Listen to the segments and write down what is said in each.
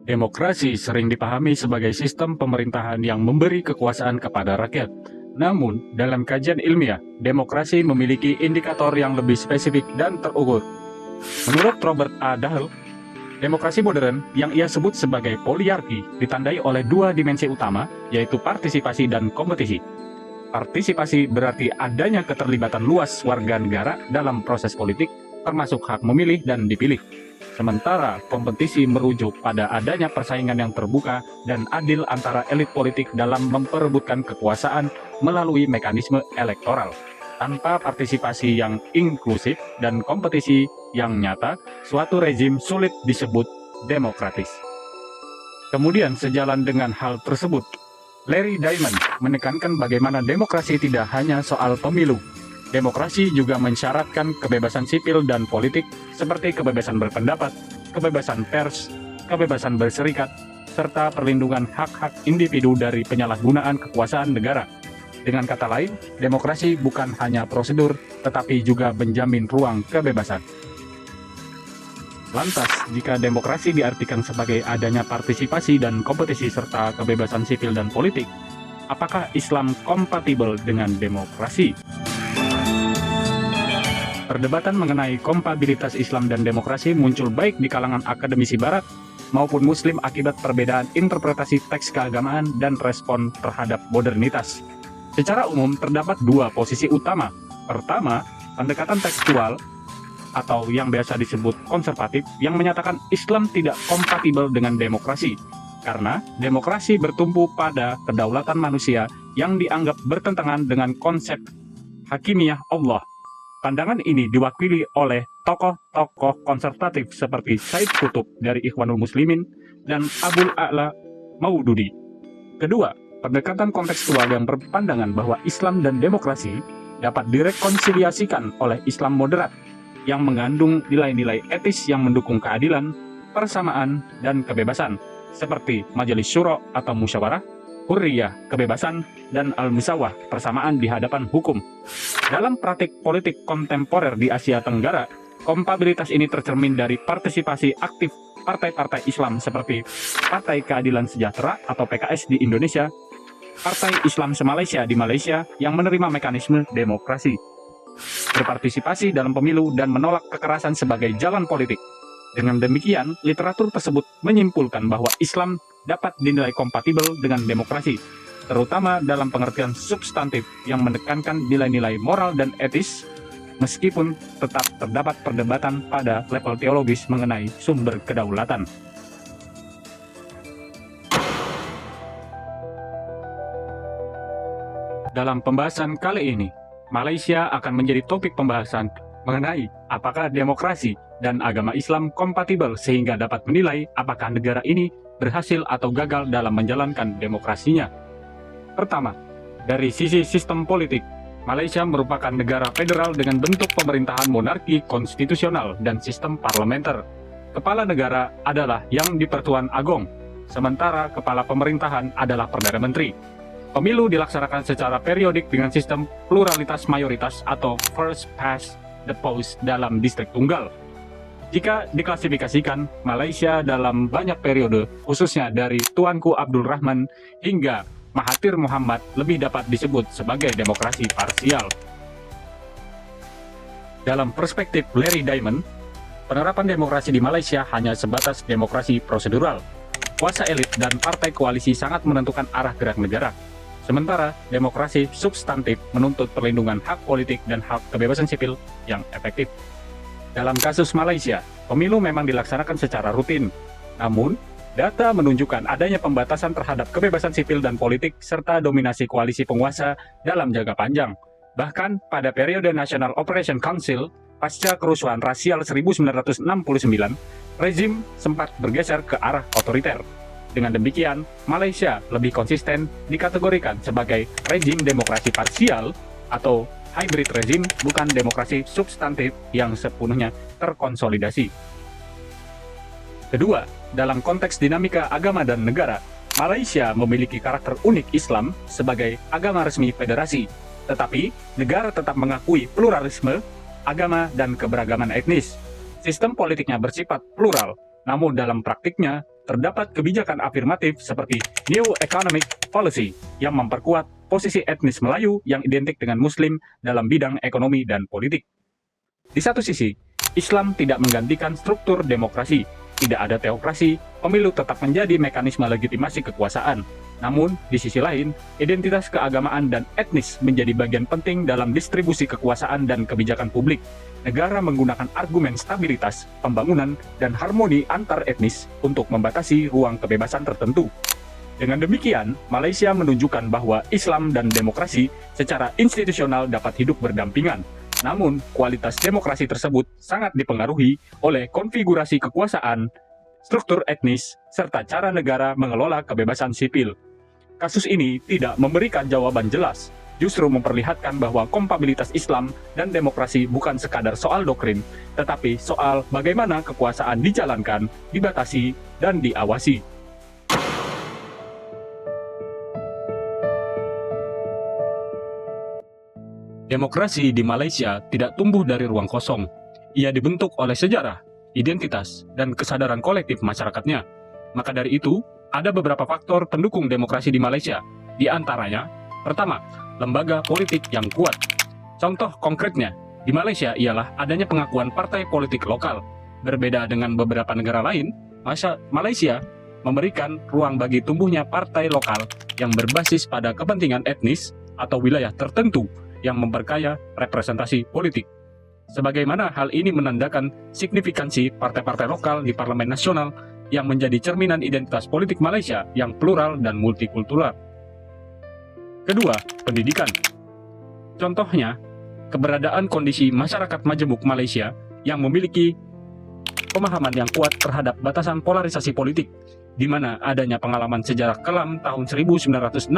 Demokrasi sering dipahami sebagai sistem pemerintahan yang memberi kekuasaan kepada rakyat. Namun, dalam kajian ilmiah, demokrasi memiliki indikator yang lebih spesifik dan terukur. Menurut Robert A. Dahl, demokrasi modern yang ia sebut sebagai poliarki ditandai oleh dua dimensi utama, yaitu partisipasi dan kompetisi. Partisipasi berarti adanya keterlibatan luas warga negara dalam proses politik, termasuk hak memilih dan dipilih. Sementara kompetisi merujuk pada adanya persaingan yang terbuka dan adil antara elit politik dalam memperebutkan kekuasaan melalui mekanisme elektoral. Tanpa partisipasi yang inklusif dan kompetisi yang nyata, suatu rezim sulit disebut demokratis. Kemudian sejalan dengan hal tersebut, Larry Diamond menekankan bagaimana demokrasi tidak hanya soal pemilu. Demokrasi juga mensyaratkan kebebasan sipil dan politik seperti kebebasan berpendapat, kebebasan pers, kebebasan berserikat, serta perlindungan hak-hak individu dari penyalahgunaan kekuasaan negara. Dengan kata lain, demokrasi bukan hanya prosedur, tetapi juga menjamin ruang kebebasan. Lantas, jika demokrasi diartikan sebagai adanya partisipasi dan kompetisi serta kebebasan sipil dan politik, apakah Islam kompatibel dengan demokrasi? Perdebatan mengenai kompatibilitas Islam dan demokrasi muncul baik di kalangan akademisi Barat maupun Muslim akibat perbedaan interpretasi teks keagamaan dan respon terhadap modernitas. Secara umum, terdapat dua posisi utama. Pertama, pendekatan tekstual atau yang biasa disebut konservatif yang menyatakan Islam tidak kompatibel dengan demokrasi karena demokrasi bertumpu pada kedaulatan manusia yang dianggap bertentangan dengan konsep hakimiyah Allah. Pandangan ini diwakili oleh tokoh-tokoh konservatif seperti Said Qutb dari Ikhwanul Muslimin dan Abul A'la Maududi. Kedua, pendekatan kontekstual yang berpandangan bahwa Islam dan demokrasi dapat direkonsiliasikan oleh Islam moderat yang mengandung nilai-nilai etis yang mendukung keadilan, persamaan, dan kebebasan, seperti Majelis Syuro atau musyawarah, hurriyah, kebebasan, dan al-musawah, persamaan di hadapan hukum. Dalam praktik politik kontemporer di Asia Tenggara, kompatibilitas ini tercermin dari partisipasi aktif partai-partai Islam seperti Partai Keadilan Sejahtera atau PKS di Indonesia, Partai Islam Se-Malaysia di Malaysia yang menerima mekanisme demokrasi, berpartisipasi dalam pemilu dan menolak kekerasan sebagai jalan politik. Dengan demikian, literatur tersebut menyimpulkan bahwa Islam dapat dinilai kompatibel dengan demokrasi, terutama dalam pengertian substantif yang menekankan nilai-nilai moral dan etis, meskipun tetap terdapat perdebatan pada level teologis mengenai sumber kedaulatan. Dalam pembahasan kali ini, Malaysia akan menjadi topik pembahasan mengenai apakah demokrasi dan agama Islam kompatibel sehingga dapat menilai apakah negara ini berhasil atau gagal dalam menjalankan demokrasinya. Pertama, dari sisi sistem politik, Malaysia merupakan negara federal dengan bentuk pemerintahan monarki konstitusional dan sistem parlementer. Kepala negara adalah Yang di-Pertuan Agong, sementara kepala pemerintahan adalah Perdana Menteri. Pemilu dilaksanakan secara periodik dengan sistem pluralitas mayoritas atau first past the post dalam distrik tunggal. Jika diklasifikasikan, Malaysia dalam banyak periode, khususnya dari Tuanku Abdul Rahman hingga Mahathir Mohamad lebih dapat disebut sebagai demokrasi parsial. Dalam perspektif Larry Diamond, penerapan demokrasi di Malaysia hanya sebatas demokrasi prosedural. Kuasa elit dan partai koalisi sangat menentukan arah gerak negara. Sementara demokrasi substantif menuntut perlindungan hak politik dan hak kebebasan sipil yang efektif. Dalam kasus Malaysia, pemilu memang dilaksanakan secara rutin. Namun, data menunjukkan adanya pembatasan terhadap kebebasan sipil dan politik serta dominasi koalisi penguasa dalam jangka panjang. Bahkan pada periode National Operation Council, pasca kerusuhan rasial 1969, rezim sempat bergeser ke arah otoriter. Dengan demikian, Malaysia lebih konsisten dikategorikan sebagai rezim demokrasi parsial atau hybrid rezim, bukan demokrasi substantif yang sepenuhnya terkonsolidasi. Kedua, dalam konteks dinamika agama dan negara, Malaysia memiliki karakter unik Islam sebagai agama resmi federasi, tetapi negara tetap mengakui pluralisme, agama, dan keberagaman etnis. Sistem politiknya bersifat plural, namun dalam praktiknya terdapat kebijakan afirmatif seperti New Economic Policy yang memperkuat posisi etnis Melayu yang identik dengan Muslim dalam bidang ekonomi dan politik. Di satu sisi, Islam tidak menggantikan struktur demokrasi. Tidak ada teokrasi, pemilu tetap menjadi mekanisme legitimasi kekuasaan. Namun, di sisi lain, identitas keagamaan dan etnis menjadi bagian penting dalam distribusi kekuasaan dan kebijakan publik. Negara menggunakan argumen stabilitas, pembangunan, dan harmoni antar etnis untuk membatasi ruang kebebasan tertentu. Dengan demikian, Malaysia menunjukkan bahwa Islam dan demokrasi secara institusional dapat hidup berdampingan. Namun, kualitas demokrasi tersebut sangat dipengaruhi oleh konfigurasi kekuasaan, struktur etnis, serta cara negara mengelola kebebasan sipil. Kasus ini tidak memberikan jawaban jelas, justru memperlihatkan bahwa kompatibilitas Islam dan demokrasi bukan sekadar soal doktrin, tetapi soal bagaimana kekuasaan dijalankan, dibatasi, dan diawasi. Demokrasi di Malaysia tidak tumbuh dari ruang kosong. Ia dibentuk oleh sejarah, identitas, dan kesadaran kolektif masyarakatnya. Maka dari itu, ada beberapa faktor pendukung demokrasi di Malaysia. Di antaranya, pertama, lembaga politik yang kuat. Contoh konkretnya, di Malaysia ialah adanya pengakuan partai politik lokal. Berbeda dengan beberapa negara lain, Malaysia memberikan ruang bagi tumbuhnya partai lokal yang berbasis pada kepentingan etnis atau wilayah tertentu yang memperkaya representasi politik. Sebagaimana hal ini menandakan signifikansi partai-partai lokal di Parlemen Nasional yang menjadi cerminan identitas politik Malaysia yang plural dan multikultural. Kedua, pendidikan. Contohnya, keberadaan kondisi masyarakat majemuk Malaysia yang memiliki pemahaman yang kuat terhadap batasan polarisasi politik, di mana adanya pengalaman sejarah kelam tahun 1969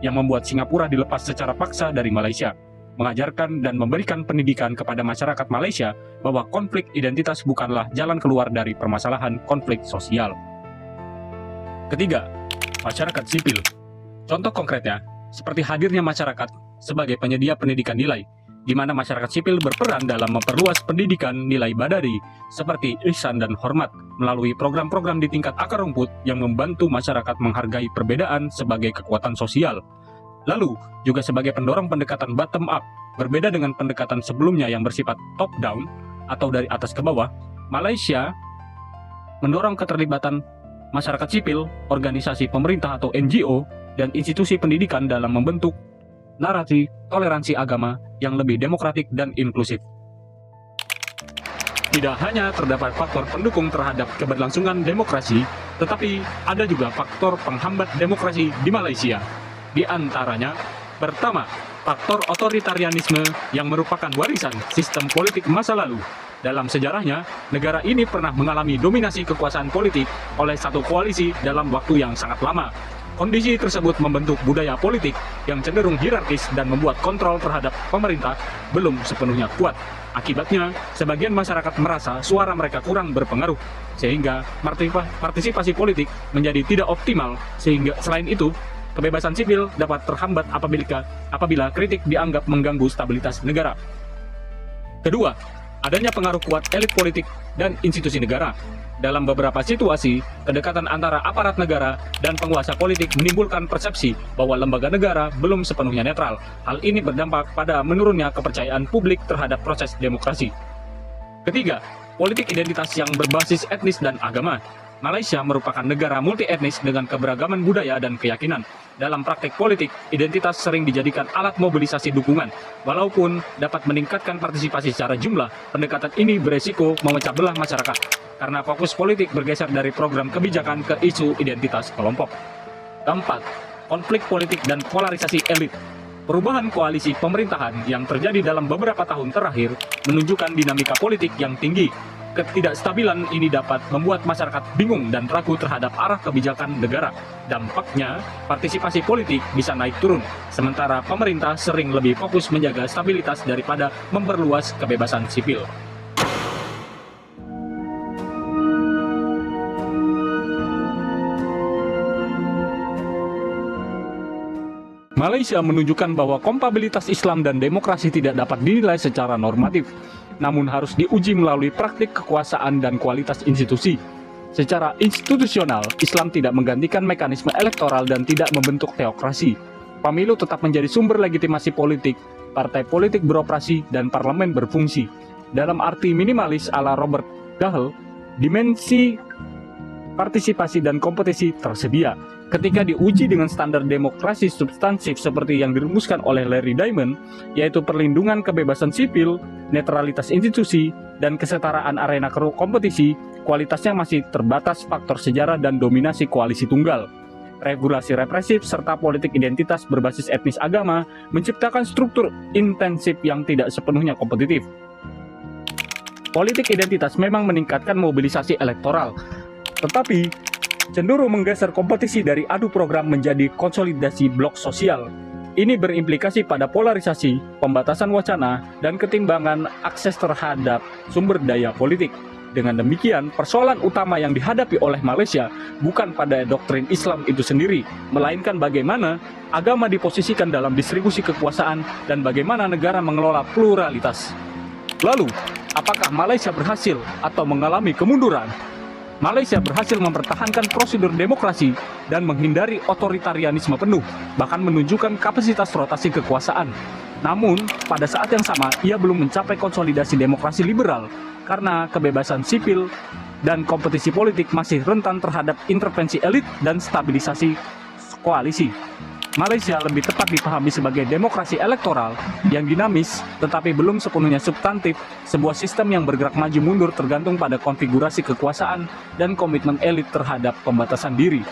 yang membuat Singapura dilepas secara paksa dari Malaysia, mengajarkan dan memberikan pendidikan kepada masyarakat Malaysia bahwa konflik identitas bukanlah jalan keluar dari permasalahan konflik sosial. Ketiga, masyarakat sipil. Contoh konkretnya, seperti hadirnya masyarakat sebagai penyedia pendidikan nilai, di mana masyarakat sipil berperan dalam memperluas pendidikan nilai badari seperti ihsan dan hormat melalui program-program di tingkat akar rumput yang membantu masyarakat menghargai perbedaan sebagai kekuatan sosial. Lalu, juga sebagai pendorong pendekatan bottom-up, berbeda dengan pendekatan sebelumnya yang bersifat top-down atau dari atas ke bawah, Malaysia mendorong keterlibatan masyarakat sipil, organisasi pemerintah atau NGO, dan institusi pendidikan dalam membentuk narasi toleransi agama yang lebih demokratik dan inklusif. Tidak hanya terdapat faktor pendukung terhadap keberlangsungan demokrasi, tetapi ada juga faktor penghambat demokrasi di Malaysia. Di antaranya, pertama, faktor otoritarianisme yang merupakan warisan sistem politik masa lalu. Dalam sejarahnya, negara ini pernah mengalami dominasi kekuasaan politik oleh satu koalisi dalam waktu yang sangat lama. Kondisi tersebut membentuk budaya politik yang cenderung hierarkis dan membuat kontrol terhadap pemerintah belum sepenuhnya kuat. Akibatnya, sebagian masyarakat merasa suara mereka kurang berpengaruh, sehingga partisipasi politik menjadi tidak optimal. Sehingga selain itu, kebebasan sipil dapat terhambat apabila kritik dianggap mengganggu stabilitas negara. Kedua, adanya pengaruh kuat elit politik dan institusi negara. Dalam beberapa situasi, kedekatan antara aparat negara dan penguasa politik menimbulkan persepsi bahwa lembaga negara belum sepenuhnya netral. Hal ini berdampak pada menurunnya kepercayaan publik terhadap proses demokrasi. Ketiga, politik identitas yang berbasis etnis dan agama. Malaysia merupakan negara multi-etnis dengan keberagaman budaya dan keyakinan. Dalam praktek politik, identitas sering dijadikan alat mobilisasi dukungan. Walaupun dapat meningkatkan partisipasi secara jumlah, pendekatan ini beresiko memecah belah masyarakat, karena fokus politik bergeser dari program kebijakan ke isu identitas kelompok. Keempat, konflik politik dan polarisasi elit. Perubahan koalisi pemerintahan yang terjadi dalam beberapa tahun terakhir menunjukkan dinamika politik yang tinggi. Ketidakstabilan ini dapat membuat masyarakat bingung dan ragu terhadap arah kebijakan negara. Dampaknya, partisipasi politik bisa naik turun, sementara pemerintah sering lebih fokus menjaga stabilitas daripada memperluas kebebasan sipil. Malaysia menunjukkan bahwa kompatibilitas Islam dan demokrasi tidak dapat dinilai secara normatif, namun harus diuji melalui praktik kekuasaan dan kualitas institusi. Secara institusional, Islam tidak menggantikan mekanisme elektoral dan tidak membentuk teokrasi. Pemilu tetap menjadi sumber legitimasi politik, partai politik beroperasi, dan parlemen berfungsi. Dalam arti minimalis ala Robert Dahl, dimensi partisipasi dan kompetisi tersedia. Ketika diuji dengan standar demokrasi substansif seperti yang dirumuskan oleh Larry Diamond, yaitu perlindungan kebebasan sipil, netralitas institusi, dan kesetaraan arena kompetisi, kualitasnya masih terbatas faktor sejarah dan dominasi koalisi tunggal. Regulasi represif serta politik identitas berbasis etnis agama menciptakan struktur intensif yang tidak sepenuhnya kompetitif. Politik identitas memang meningkatkan mobilisasi elektoral, tetapi cenderung menggeser kompetisi dari adu program menjadi konsolidasi blok sosial. Ini berimplikasi pada polarisasi, pembatasan wacana, dan ketimbangan akses terhadap sumber daya politik. Dengan demikian, persoalan utama yang dihadapi oleh Malaysia bukan pada doktrin Islam itu sendiri, melainkan bagaimana agama diposisikan dalam distribusi kekuasaan dan bagaimana negara mengelola pluralitas. Lalu, apakah Malaysia berhasil atau mengalami kemunduran? Malaysia berhasil mempertahankan prosedur demokrasi dan menghindari otoritarianisme penuh, bahkan menunjukkan kapasitas rotasi kekuasaan. Namun, pada saat yang sama, ia belum mencapai konsolidasi demokrasi liberal karena kebebasan sipil dan kompetisi politik masih rentan terhadap intervensi elit dan stabilisasi koalisi. Malaysia lebih tepat dipahami sebagai demokrasi elektoral yang dinamis tetapi belum sepenuhnya substantif, sebuah sistem yang bergerak maju mundur tergantung pada konfigurasi kekuasaan dan komitmen elit terhadap pembatasan diri.